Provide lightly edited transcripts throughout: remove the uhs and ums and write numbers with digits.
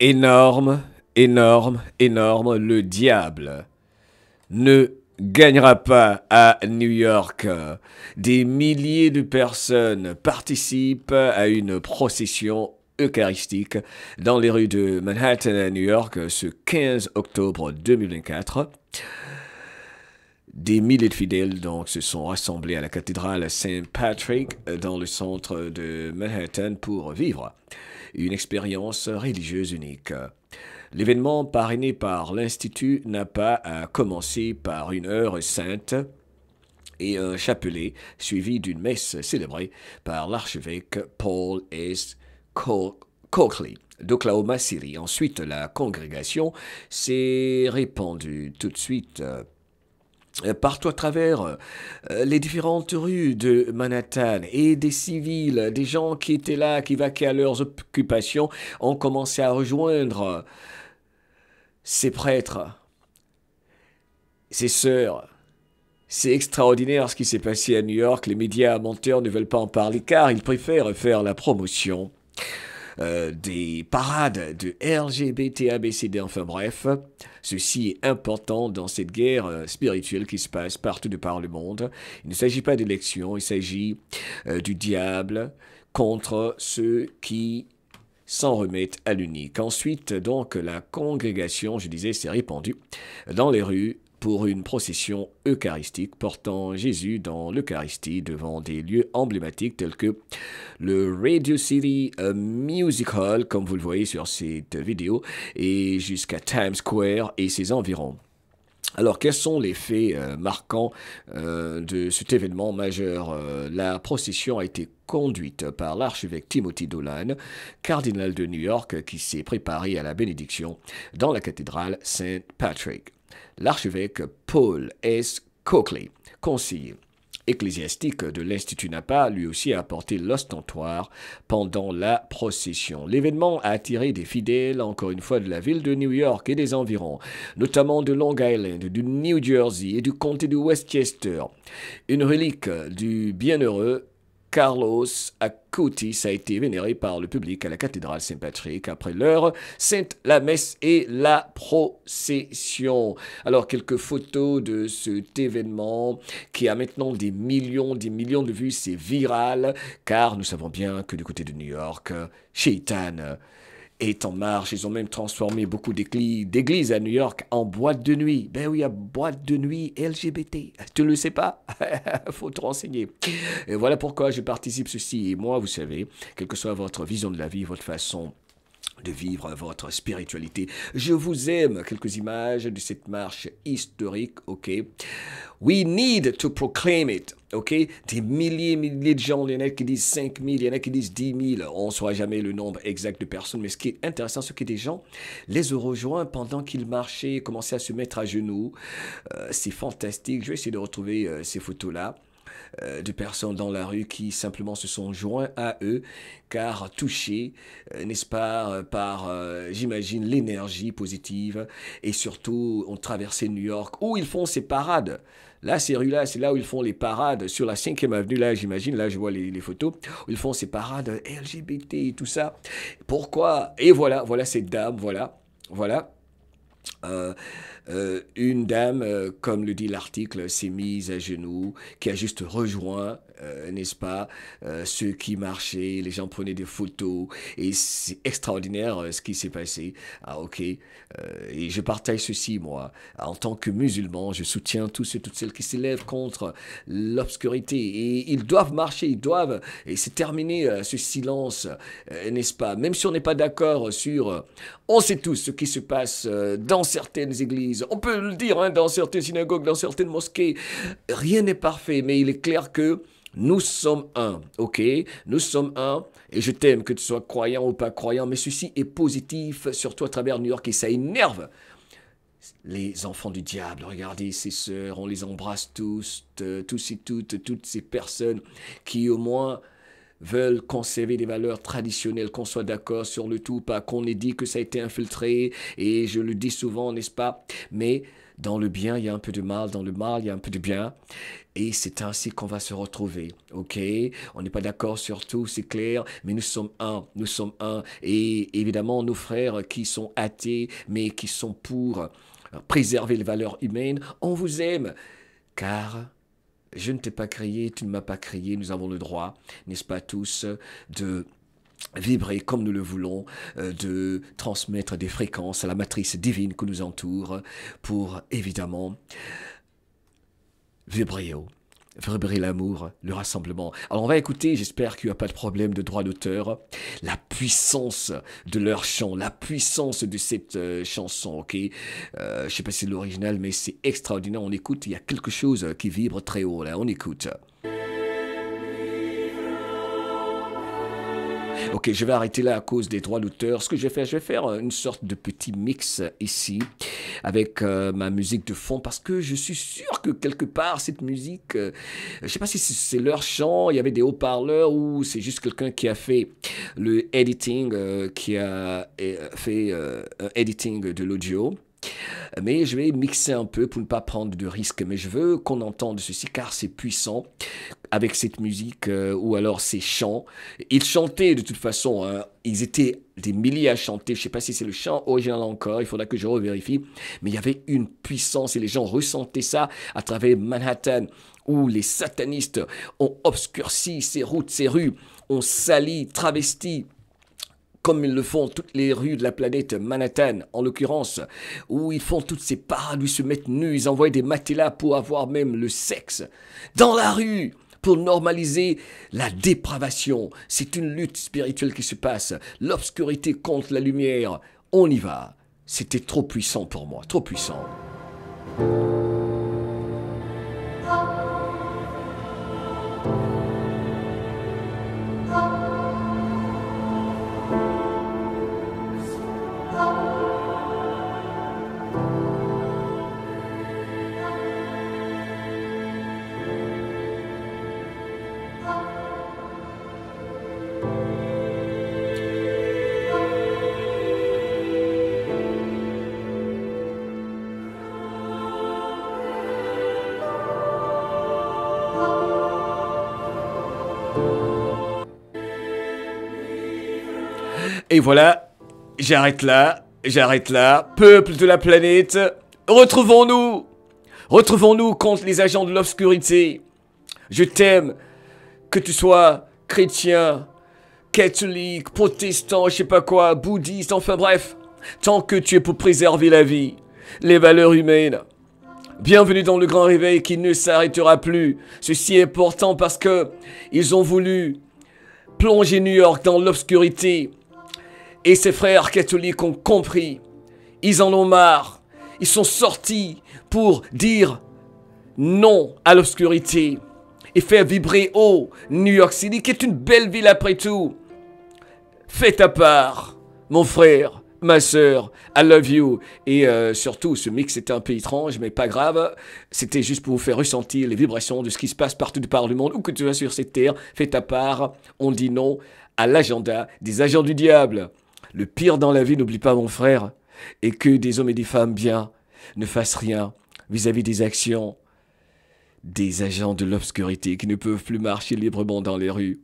Énorme, énorme, énorme, le diable ne gagnera pas à New York. Des milliers de personnes participent à une procession eucharistique dans les rues de Manhattan à New York ce 15 octobre 2024. Des milliers de fidèles donc se sont rassemblés à la cathédrale Saint Patrick dans le centre de Manhattan pour vivre une expérience religieuse unique. L'événement parrainé par l'Institut n'a pas commencé par une heure sainte et un chapelet suivi d'une messe célébrée par l'archevêque Paul S. Coakley d'Oklahoma City. Ensuite, la congrégation s'est répandue tout de suite partout à travers les différentes rues de Manhattan, et des civils, des gens qui étaient là, qui vaquaient à leurs occupations, ont commencé à rejoindre ces prêtres, ces sœurs. C'est extraordinaire ce qui s'est passé à New York. Les médias menteurs ne veulent pas en parler car ils préfèrent faire la promotion des parades de LGBT, ABCD, enfin bref. Ceci est important dans cette guerre spirituelle qui se passe partout de par le monde. Il ne s'agit pas d'élection, il s'agit du diable contre ceux qui s'en remettent à l'unique. Ensuite, donc, la congrégation, je disais, s'est répandue dans les rues pour une procession eucharistique portant Jésus dans l'Eucharistie devant des lieux emblématiques tels que le Radio City Music Hall, comme vous le voyez sur cette vidéo, et jusqu'à Times Square et ses environs. Alors, quels sont les faits marquants de cet événement majeur? La procession a été conduite par l'archevêque Timothy Dolan, cardinal de New York, qui s'est préparé à la bénédiction dans la cathédrale Saint Patrick. L'archevêque Paul S. Coakley, conseiller ecclésiastique de l'Institut Napa, lui aussi a apporté l'ostentoire pendant la procession. L'événement a attiré des fidèles, encore une fois, de la ville de New York et des environs, notamment de Long Island, du New Jersey et du comté de Westchester. Une relique du bienheureux Carlos Acutis a été vénéré par le public à la cathédrale Saint-Patrick après l'heure sainte, la messe et la procession. Alors, quelques photos de cet événement qui a maintenant des millions de vues. C'est viral, car nous savons bien que du côté de New York, Shaitan est en marche. Ils ont même transformé beaucoup d'églises à New York en boîtes de nuit. Ben oui, à boîte de nuit LGBT. Tu ne le sais pas? Faut te renseigner. Et voilà pourquoi je participe ceci. Et moi, vous savez, quelle que soit votre vision de la vie, votre façon de vivre votre spiritualité, je vous aime. Quelques images de cette marche historique, ok? We need to proclaim it, ok? Des milliers de gens, il y en a qui disent 5 000, il y en a qui disent 10 000. On ne saura jamais le nombre exact de personnes, mais ce qui est intéressant, c'est que des gens les ont rejoints pendant qu'ils marchaient, commençaient à se mettre à genoux. C'est fantastique. Je vais essayer de retrouver ces photos-là de personnes dans la rue qui simplement se sont joints à eux, car touchés, n'est-ce pas, par, j'imagine, l'énergie positive, et surtout ont traversé New York, où ils font ces parades. Là, ces rues-là, c'est là où ils font les parades, sur la 5e avenue, là, j'imagine, là, je vois les photos, où ils font ces parades LGBT et tout ça. Pourquoi? Et voilà cette dame, voilà. Une dame, comme le dit l'article, s'est mise à genoux, qui a juste rejoint, n'est-ce pas, ceux qui marchaient, les gens prenaient des photos, et c'est extraordinaire ce qui s'est passé. Ah, ok. Et je partage ceci, moi. En tant que musulman, je soutiens tous ceux, toutes celles qui s'élèvent contre l'obscurité, et ils doivent marcher, ils doivent, et c'est terminé ce silence, n'est-ce pas, même si on n'est pas d'accord sur, on sait tous ce qui se passe dans certaines églises, on peut le dire, hein, dans certaines synagogues, dans certaines mosquées, rien n'est parfait, mais il est clair que Nous sommes un, ok? Nous sommes un, et je t'aime, que tu sois croyant ou pas croyant, mais ceci est positif, surtout à travers New York, et ça énerve les enfants du diable. Regardez ces sœurs, on les embrasse tous, tous et toutes ces personnes qui au moins veulent conserver des valeurs traditionnelles, qu'on soit d'accord sur le tout, pas qu'on ait dit que ça a été infiltré, et je le dis souvent, n'est-ce pas? Mais dans le bien, il y a un peu de mal, dans le mal, il y a un peu de bien, et c'est ainsi qu'on va se retrouver, ok? On n'est pas d'accord sur tout, c'est clair, mais nous sommes un, et évidemment, nos frères qui sont athées, mais qui sont pour préserver les valeurs humaines, on vous aime, car je ne t'ai pas créé, tu ne m'as pas créé, nous avons le droit, n'est-ce pas tous, de vibrer comme nous le voulons, de transmettre des fréquences à la matrice divine qui nous entoure pour évidemment vibrer haut. Vibrer l'amour, le rassemblement. Alors on va écouter, j'espère qu'il n'y a pas de problème de droit d'auteur, la puissance de leur chant, la puissance de cette chanson, ok? Je ne sais pas si c'est l'original, mais c'est extraordinaire, on écoute, il y a quelque chose qui vibre très haut là, on écoute. Ok, je vais arrêter là à cause des droits d'auteur. Ce que je vais faire une sorte de petit mix ici avec ma musique de fond parce que je suis sûr que quelque part cette musique, je sais pas si c'est leur chant, il y avait des haut-parleurs ou c'est juste quelqu'un qui a fait le editing, qui a fait un editing de l'audio. Mais je vais mixer un peu pour ne pas prendre de risques. Mais je veux qu'on entende ceci car c'est puissant avec cette musique ou alors ces chants. Ils chantaient de toute façon. Hein. Ils étaient des milliers à chanter. Je ne sais pas si c'est le chant original encore. Il faudra que je revérifie. Mais il y avait une puissance et les gens ressentaient ça à travers Manhattan où les satanistes ont obscurci ces routes, ces rues, ont sali, travesti comme ils le font toutes les rues de la planète Manhattan, en l'occurrence, où ils font toutes ces parades, où ils se mettent nus, ils envoient des matelas pour avoir même le sexe dans la rue, pour normaliser la dépravation. C'est une lutte spirituelle qui se passe, l'obscurité contre la lumière. On y va. C'était trop puissant pour moi, trop puissant. Et voilà, j'arrête là. Peuple de la planète, retrouvons-nous. Retrouvons-nous contre les agents de l'obscurité. Je t'aime, que tu sois chrétien, catholique, protestant, je sais pas quoi, bouddhiste, enfin bref. Tant que tu es pour préserver la vie, les valeurs humaines. Bienvenue dans le grand réveil qui ne s'arrêtera plus. Ceci est important parce que ils ont voulu plonger New York dans l'obscurité. Et ses frères catholiques ont compris. Ils en ont marre. Ils sont sortis pour dire non à l'obscurité et faire vibrer haut New York City, qui est une belle ville après tout. Fais ta part, mon frère, ma sœur, I love you. Et surtout, ce mix était un peu étrange, mais pas grave. C'était juste pour vous faire ressentir les vibrations de ce qui se passe partout de par le monde, où que tu vas sur cette terre. Fais ta part, on dit non à l'agenda des agents du diable. Le pire dans la vie, n'oublie pas mon frère, est que des hommes et des femmes bien ne fassent rien vis-à-vis des actions des agents de l'obscurité qui ne peuvent plus marcher librement dans les rues.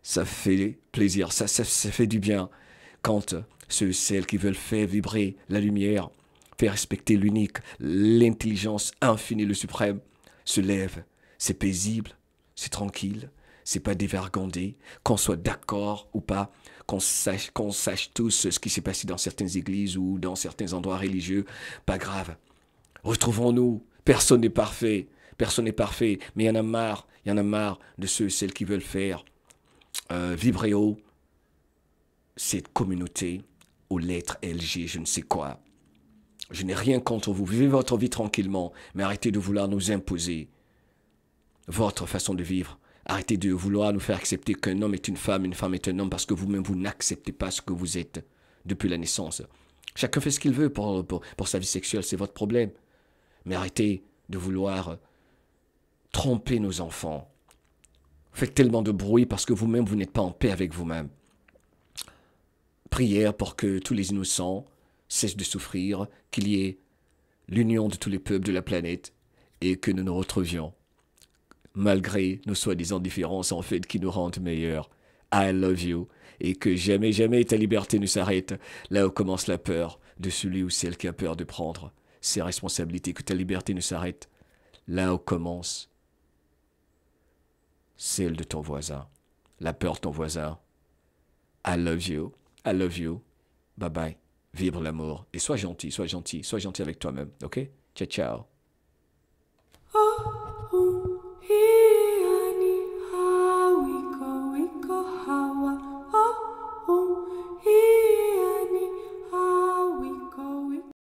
Ça fait plaisir, ça fait du bien quand ceux et celles qui veulent faire vibrer la lumière, faire respecter l'unique, l'intelligence infinie, le suprême, se lèvent. C'est paisible, c'est tranquille, c'est pas dévergondé, qu'on soit d'accord ou pas, qu'on sache tous ce qui s'est passé dans certaines églises ou dans certains endroits religieux, pas grave. Retrouvons-nous, personne n'est parfait, mais il y en a marre de ceux et celles qui veulent faire vibrer haut cette communauté aux lettres LG, je ne sais quoi. Je n'ai rien contre vous, vivez votre vie tranquillement, mais arrêtez de vouloir nous imposer votre façon de vivre. Arrêtez de vouloir nous faire accepter qu'un homme est une femme est un homme, parce que vous-même, vous n'acceptez pas ce que vous êtes depuis la naissance. Chacun fait ce qu'il veut pour sa vie sexuelle, c'est votre problème. Mais arrêtez de vouloir tromper nos enfants. Faites tellement de bruit parce que vous-même, vous n'êtes pas en paix avec vous-même. Prière pour que tous les innocents cessent de souffrir, qu'il y ait l'union de tous les peuples de la planète et que nous nous retrouvions, malgré nos soi-disant différences en fait qui nous rendent meilleurs. I love you. Et que jamais, jamais ta liberté ne s'arrête là où commence la peur de celui ou celle qui a peur de prendre ses responsabilités. Que ta liberté ne s'arrête là où commence celle de ton voisin. La peur de ton voisin. I love you. I love you. Bye bye. Vibre l'amour. Et sois gentil, sois gentil, sois gentil avec toi-même. Ok? Ciao, ciao.